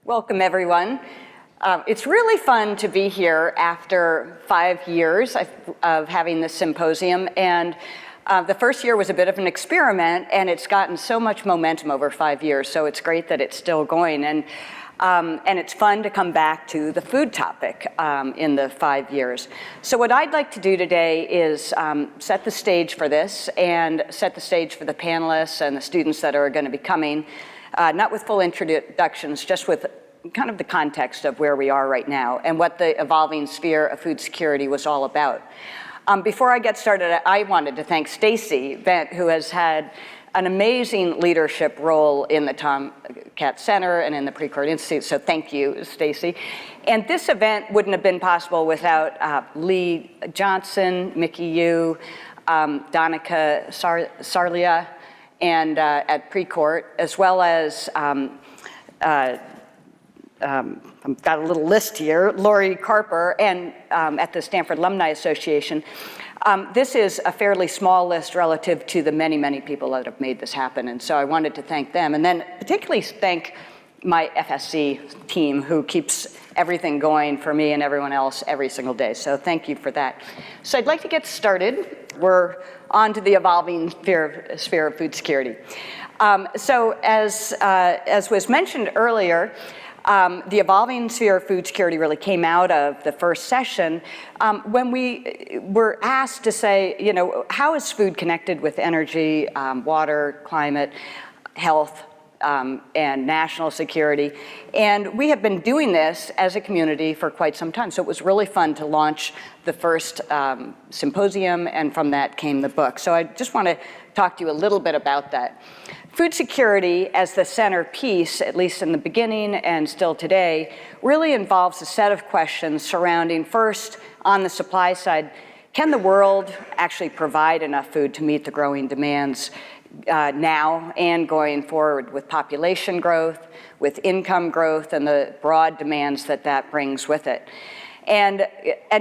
Welcome, everyone. It's really fun to be here after 5 years of having this symposium. And the first year was a bit of an experiment, and it's gotten so much momentum over 5 years. So it's great that it's still going. And it's fun to come back to the food topic in the 5 years. So what I'd like to do today is set the stage for this and set the stage for the panelists and the students that are going to be coming. Not with full introductions, just with kind of the context of where we are right now and what the evolving sphere of food security was all about. Before I get started, I wanted to thank Stacy Bent, who has had an amazing leadership role in the Tomcat Center and in the Precourt Institute, so thank you, Stacy. And this event wouldn't have been possible without Lee Johnson, Mickey Yu, Donica Sarlia, and at Precourt, as well as, I've got a little list here, Lori Carper, and at the Stanford Alumni Association. This is a fairly small list relative to the many, many people that have made this happen, and so I wanted to thank them, and then particularly thank my FSC team who keeps everything going for me and everyone else every single day, so thank you for that. So I'd like to get started. We're on to the evolving sphere of food security. So as was mentioned earlier, the evolving sphere of food security really came out of the first session when we were asked to say, you know, how is food connected with energy, water, climate, health, and national security? And we have been doing this as a community for quite some time. So it was really fun to launch the first symposium, and from that came the book. So I just want to talk to you a little bit about that. Food security as the centerpiece, at least in the beginning and still today, really involves a set of questions surrounding, first, on the supply side, can the world actually provide enough food to meet the growing demands now and going forward with population growth, with income growth, and the broad demands that that brings with it? And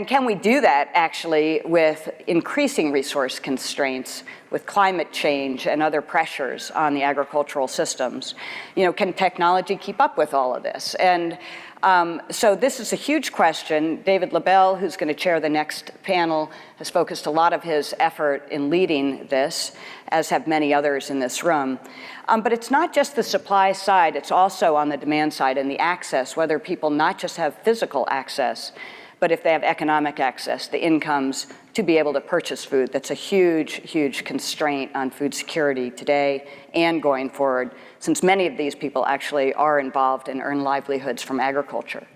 can we do that actually with increasing resource constraints, with climate change and other pressures on the agricultural systems? You know, can technology keep up with all of this? And so this is a huge question. David LaBelle, who's going to chair the next panel, has focused a lot of his effort in leading this, as have many others in this room. But it's not just the supply side, it's also on the demand side and the access, whether people not just have physical access, but if they have economic access, the incomes to be able to purchase food. That's a huge, huge constraint on food security today and going forward, since many of these people actually are involved and earn livelihoods from agriculture.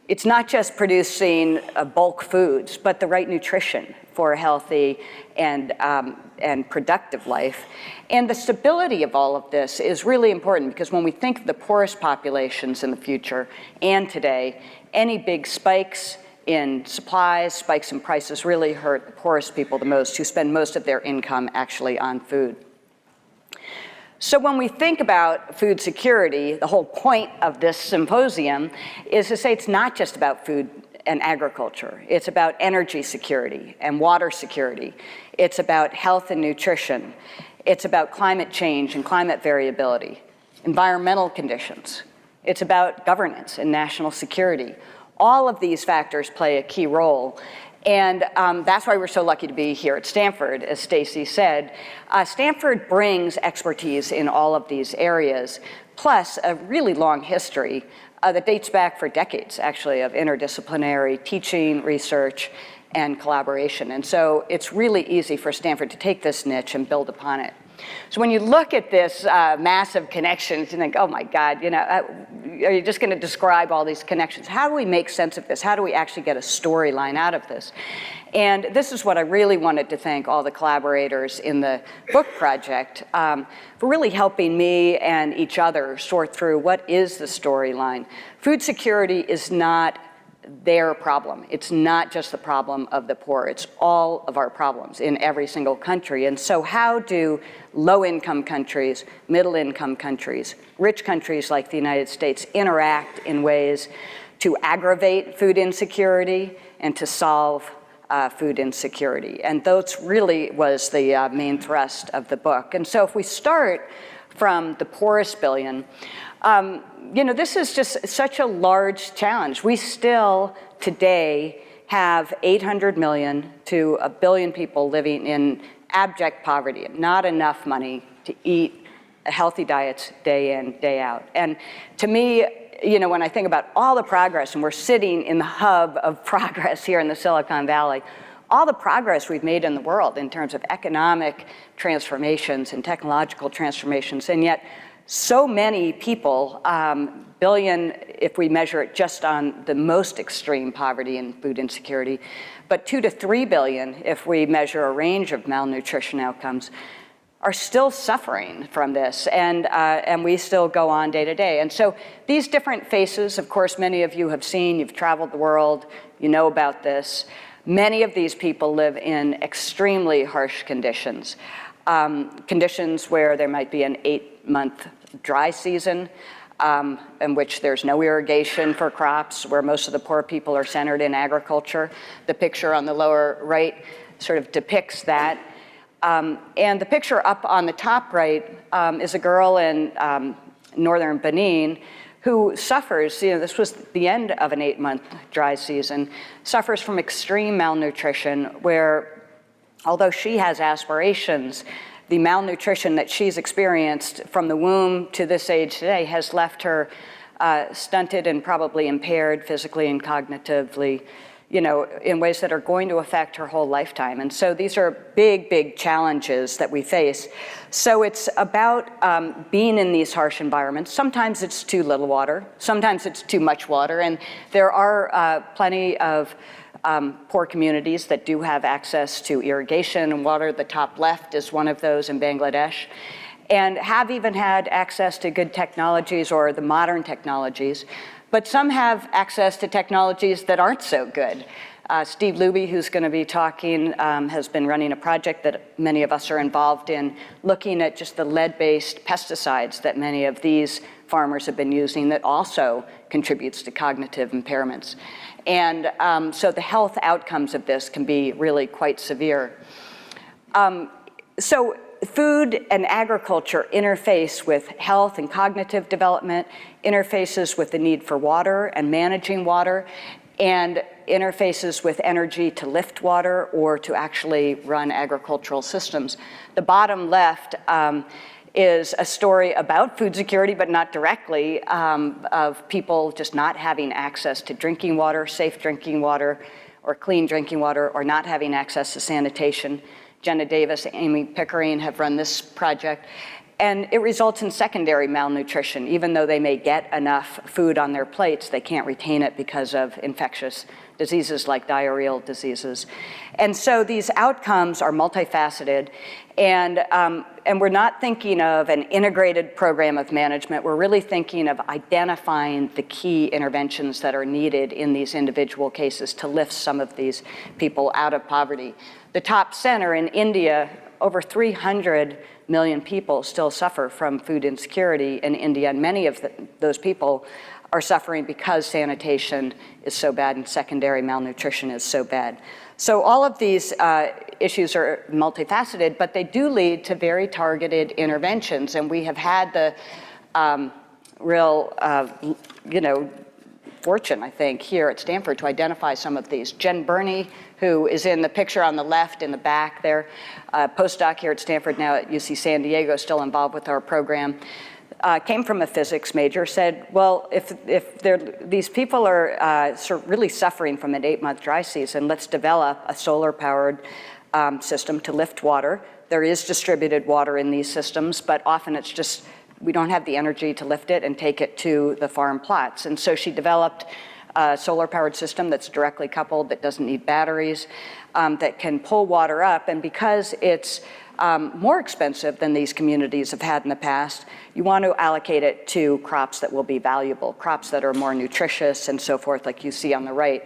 It's not just producing bulk foods, but the right nutrition for a healthy and productive life. And the stability of all of this is really important, because when we think of the poorest populations in the future and today, any big spikes in supplies, spikes in prices really hurt the poorest people the most, who spend most of their income actually on food. So when we think about food security, the whole point of this symposium is to say it's not just about food and agriculture. It's about energy security and water security. It's about health and nutrition. It's about climate change and climate variability, environmental conditions. It's about governance and national security. All of these factors play a key role. And that's why we're so lucky to be here at Stanford, as Stacy said. Stanford brings expertise in all of these areas, plus a really long history that dates back for decades, actually, of interdisciplinary teaching, research, and collaboration. And so it's really easy for Stanford to take this niche and build upon it. So when you look at this massive connections, you think, oh my God, you know, are you just going to describe all these connections? How do we make sense of this? How do we actually get a storyline out of this? And this is what I really wanted to thank all the collaborators in the book project for really helping me and each other sort through what is the storyline. Food security is not their problem. It's not just the problem of the poor. It's all of our problems in every single country. And so how do low-income countries, middle-income countries, rich countries like the United States interact in ways to aggravate food insecurity and to solve food insecurity? And those really was the main thrust of the book. And so if we start from the poorest billion. This is just such a large challenge. We still today have 800 million to 1 billion people living in abject poverty, not enough money to eat healthy diets day in, day out. And to me, when I think about all the progress, and we're sitting in the hub of progress here in the Silicon Valley, all the progress we've made in the world in terms of economic transformations and technological transformations, and yet so many people, billion if we measure it just on the most extreme poverty and food insecurity, but 2 to 3 billion if we measure a range of malnutrition outcomes, are still suffering from this, and we still go on day to day. And so these different faces, of course, many of you have seen, you've traveled the world, you know about this. Many of these people live in extremely harsh conditions, conditions where there might be an 8-month dry season, in which there's no irrigation for crops, where most of the poor people are centered in agriculture. The picture on the lower right sort of depicts that. And the picture up on the top right is a girl in northern Benin who suffers, this was the end of an 8-month dry season, suffers from extreme malnutrition, where although she has aspirations, the malnutrition that she's experienced from the womb to this age today has left her stunted and probably impaired physically and cognitively, in ways that are going to affect her whole lifetime. And so these are big, big challenges that we face. So it's about being in these harsh environments. Sometimes it's too little water, sometimes it's too much water, and there are plenty of poor communities that do have access to irrigation and water. The top left is one of those in Bangladesh, and have even had access to good technologies or the modern technologies. But some have access to technologies that aren't so good. Steve Luby, who's going to be talking, has been running a project that many of us are involved in, looking at just the lead-based pesticides that many of these farmers have been using that also contributes to cognitive impairments. And so the health outcomes of this can be really quite severe. So food and agriculture interface with health and cognitive development, interfaces with the need for water and managing water, and interfaces with energy to lift water or to actually run agricultural systems. The bottom left is a story about food security, but not directly, of people just not having access to drinking water, safe drinking water, or clean drinking water, or not having access to sanitation. Jenna Davis, Amy Pickering have run this project, and it results in secondary malnutrition. Even though they may get enough food on their plates, they can't retain it because of infectious diseases like diarrheal diseases. And so these outcomes are multifaceted, and we're not thinking of an integrated program of management. We're really thinking of identifying the key interventions that are needed in these individual cases to lift some of these people out of poverty. The top center in India, over 300 million people still suffer from food insecurity in India, and many of those people are suffering because sanitation is so bad and secondary malnutrition is so bad. So all of these issues are multifaceted, but they do lead to very targeted interventions, and we have had the real, fortune, I think, here at Stanford to identify some of these. Jen Burney, who is in the picture on the left in the back there, postdoc here at Stanford, now at UC San Diego, still involved with our program, came from a physics major, said, well, if these people are sort of really suffering from an 8-month dry season, let's develop a solar-powered system to lift water. There is distributed water in these systems, but often it's just, we don't have the energy to lift it and take it to the farm plots. And so she developed a solar-powered system that's directly coupled, that doesn't need batteries, that can pull water up. And because it's more expensive than these communities have had in the past, you want to allocate it to crops that will be valuable, crops that are more nutritious and so forth, like you see on the right.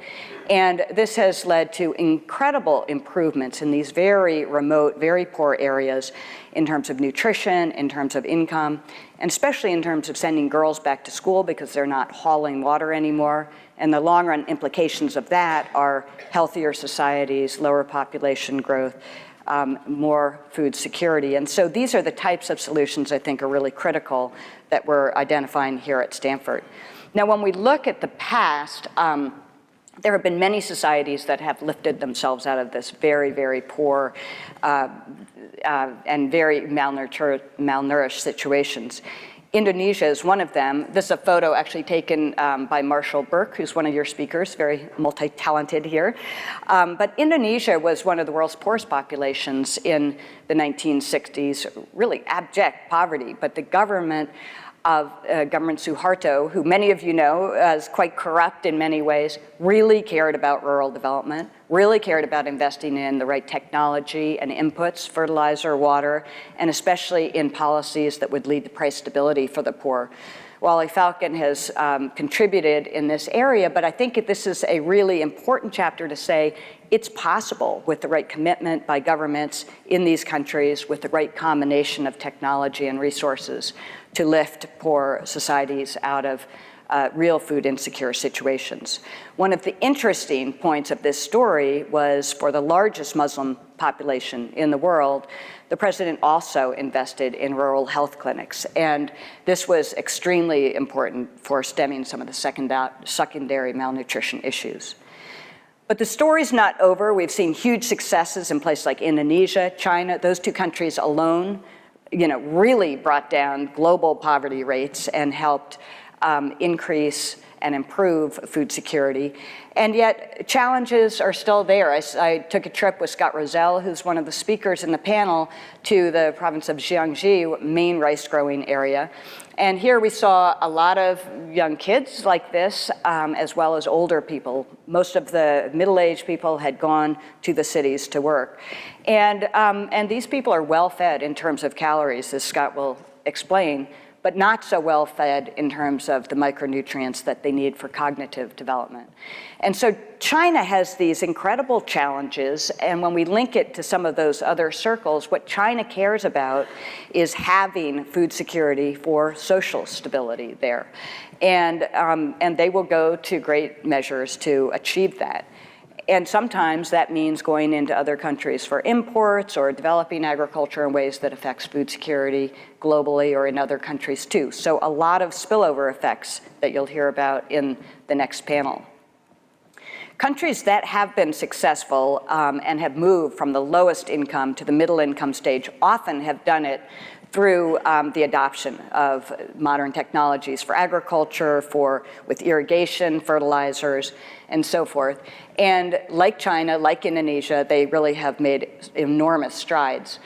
And this has led to incredible improvements in these very remote, very poor areas in terms of nutrition, in terms of income, and especially in terms of sending girls back to school because they're not hauling water anymore. And the long-run implications of that are healthier societies, lower population growth, more food security. And so these are the types of solutions I think are really critical that we're identifying here at Stanford. Now, when we look at the past, there have been many societies that have lifted themselves out of this very, very poor and very malnourished situations. Indonesia is one of them. This is a photo actually taken by Marshall Burke, who's one of your speakers, very multi-talented here. But Indonesia was one of the world's poorest populations in the 1960s, really abject poverty, but the government of Government Suharto, who many of you know is quite corrupt in many ways, really cared about rural development, really cared about investing in the right technology and inputs, fertilizer, water, and especially in policies that would lead to price stability for the poor. Wally Falcon has contributed in this area, but I think this is a really important chapter to say it's possible with the right commitment by governments in these countries, with the right combination of technology and resources to lift poor societies out of real food insecure situations. One of the interesting points of this story was for the largest Muslim population in the world, the president also invested in rural health clinics. And this was extremely important for stemming some of the secondary malnutrition issues. But the story's not over. We've seen huge successes in places like Indonesia, China. Those two countries alone, really brought down global poverty rates and helped increase and improve food security. And yet challenges are still there. I took a trip with Scott Rozelle, who's one of the speakers in the panel, to the province of Jiangxi, main rice growing area. And here we saw a lot of young kids like this, as well as older people. Most of the middle-aged people had gone to the cities to work. And these people are well fed in terms of calories, as Scott will explain, but not so well fed in terms of the micronutrients that they need for cognitive development. And so China has these incredible challenges, and when we link it to some of those other circles, what China cares about is having food security for social stability there. And they will go to great measures to achieve that. And sometimes that means going into other countries for imports or developing agriculture in ways that affects food security globally or in other countries too. So a lot of spillover effects that you'll hear about in the next panel. Countries that have been successful and have moved from the lowest income to the middle income stage often have done it through the adoption of modern technologies for agriculture, with irrigation, fertilizers, and so forth. And like China, like Indonesia, they really have made enormous strides.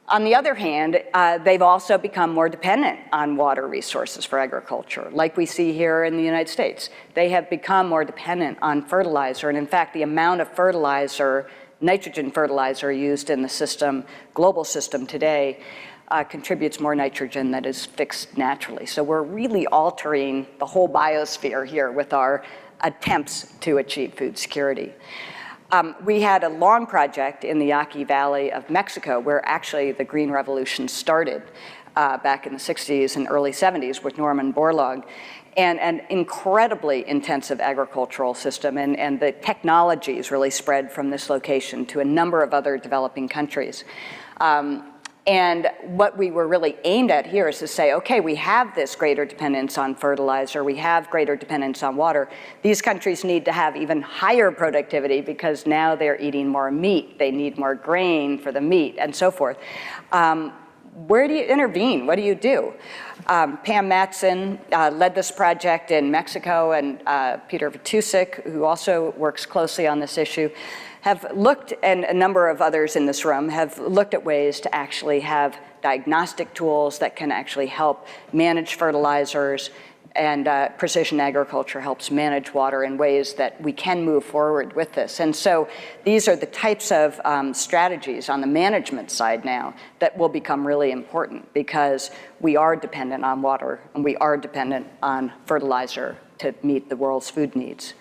On the other hand, they've also become more dependent on water resources for agriculture, like we see here in the United States. They have become more dependent on fertilizer, and in fact, the amount of fertilizer, nitrogen fertilizer used in the system, global system today, contributes more nitrogen that is fixed naturally. So we're really altering the whole biosphere here with our attempts to achieve food security. We had a long project in the Yaqui Valley of Mexico where actually the Green Revolution started back in the 60s and early 70s with Norman Borlaug, and an incredibly intensive agricultural system, and the technologies really spread from this location to a number of other developing countries. And what we were really aimed at here is to say, okay, we have this greater dependence on fertilizer, we have greater dependence on water. These countries need to have even higher productivity because now they're eating more meat, they need more grain for the meat, and so forth. Where do you intervene? What do you do? Pam Matson led this project in Mexico, and Peter Vitusik, who also works closely on this issue, have looked, and a number of others in this room, have looked at ways to actually have diagnostic tools that can actually help manage fertilizers, and precision agriculture helps manage water in ways that we can move forward with this. And so these are the types of strategies on the management side now that will become really important because we are dependent on water and we are dependent on fertilizer to meet the world's food needs.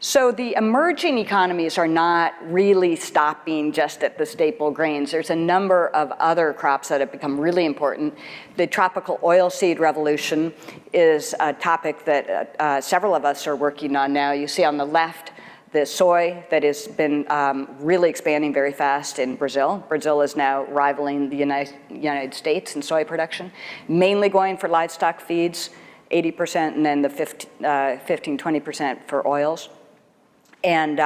So the emerging economies are not really stopping just at the staple grains. There's a number of other crops that have become really important. The tropical oilseed revolution is a topic that several of us are working on now. You see on the left the soy that has been really expanding very fast in Brazil. Brazil is now rivaling the United States in soy production, mainly going for livestock feeds, 80%, and then the 15-20% for oils. And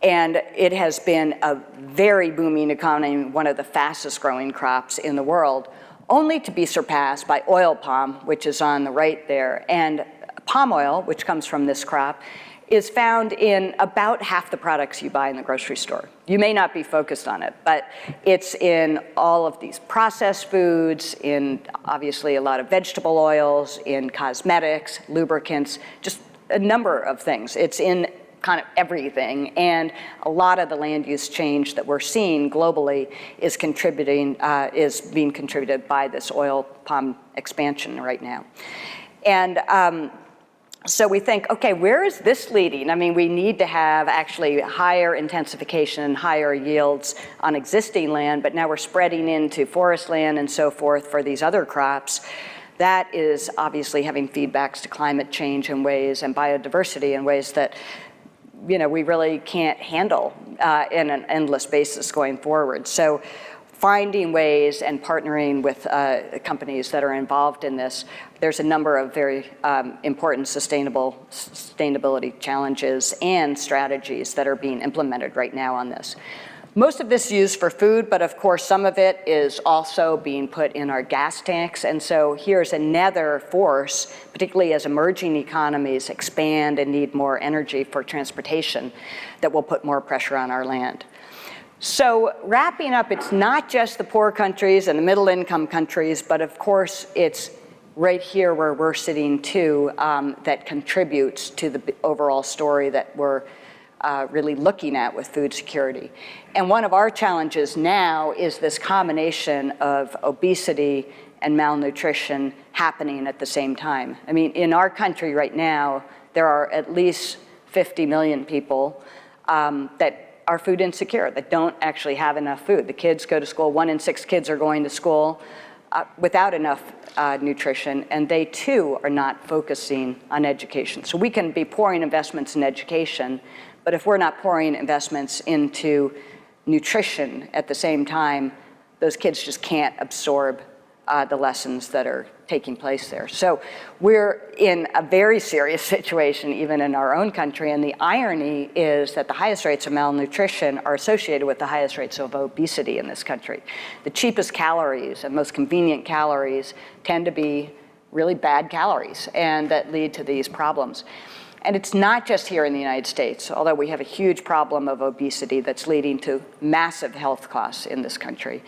it has been a very booming economy, one of the fastest growing crops in the world, only to be surpassed by oil palm, which is on the right there. And palm oil, which comes from this crop, is found in about half the products you buy in the grocery store. You may not be focused on it, but it's in all of these processed foods, in obviously a lot of vegetable oils, in cosmetics, lubricants, just a number of things. It's in kind of everything, and a lot of the land use change that we're seeing globally is being contributed by this oil palm expansion right now. And so we think, okay, where is this leading? I mean, we need to have actually higher intensification and higher yields on existing land, but now we're spreading into forest land and so forth for these other crops. That is obviously having feedbacks to climate change in ways and biodiversity in ways that we really can't handle in an endless basis going forward. So finding ways and partnering with companies that are involved in this, there's a number of very important sustainability challenges and strategies that are being implemented right now on this. Most of this is used for food, but of course some of it is also being put in our gas tanks. And so here's another force, particularly as emerging economies expand and need more energy for transportation, that will put more pressure on our land. So wrapping up, it's not just the poor countries and the middle income countries, but of course it's right here where we're sitting too that contributes to the overall story that we're really looking at with food security. And one of our challenges now is this combination of obesity and malnutrition happening at the same time. I mean, in our country right now, there are at least 50 million people that are food insecure, that don't actually have enough food. The kids go to school, 1 in 6 kids are going to school without enough nutrition, and they too are not focusing on education. So we can be pouring investments in education, but if we're not pouring investments into nutrition at the same time, those kids just can't absorb the lessons that are taking place there. So we're in a very serious situation, even in our own country, and the irony is that the highest rates of malnutrition are associated with the highest rates of obesity in this country. The cheapest calories and most convenient calories tend to be really bad calories, and that lead to these problems. And it's not just here in the United States, although we have a huge problem of obesity that's leading to massive health costs in this country.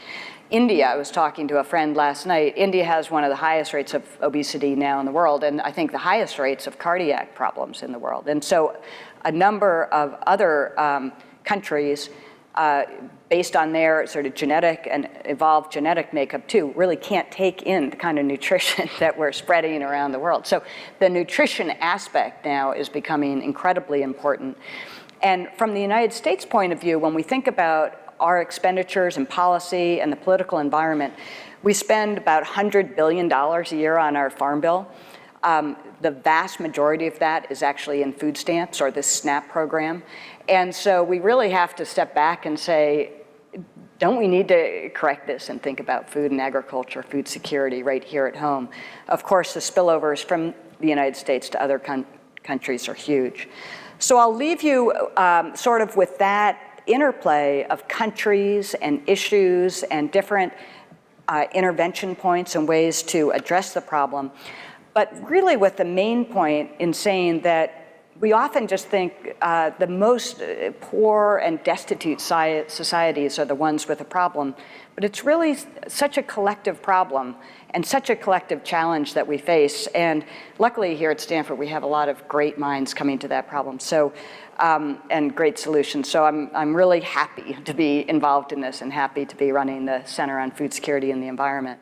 India, I was talking to a friend last night, India has one of the highest rates of obesity now in the world, and I think the highest rates of cardiac problems in the world. And so a number of other countries, based on their sort of genetic and evolved genetic makeup too, really can't take in the kind of nutrition that we're spreading around the world. So the nutrition aspect now is becoming incredibly important. And from the United States point of view, when we think about our expenditures and policy and the political environment, we spend about $100 billion a year on our farm bill. The vast majority of that is actually in food stamps or this SNAP program. And so we really have to step back and say, don't we need to correct this and think about food and agriculture, food security right here at home? Of course, the spillovers from the United States to other countries are huge. So I'll leave you sort of with that interplay of countries and issues and different intervention points and ways to address the problem, but really with the main point in saying that we often just think the most poor and destitute societies are the ones with a problem, but it's really such a collective problem and such a collective challenge that we face. And luckily here at Stanford, we have a lot of great minds coming to that problem, so and great solutions. So I'm really happy to be involved in this and happy to be running the Center on Food Security and the Environment.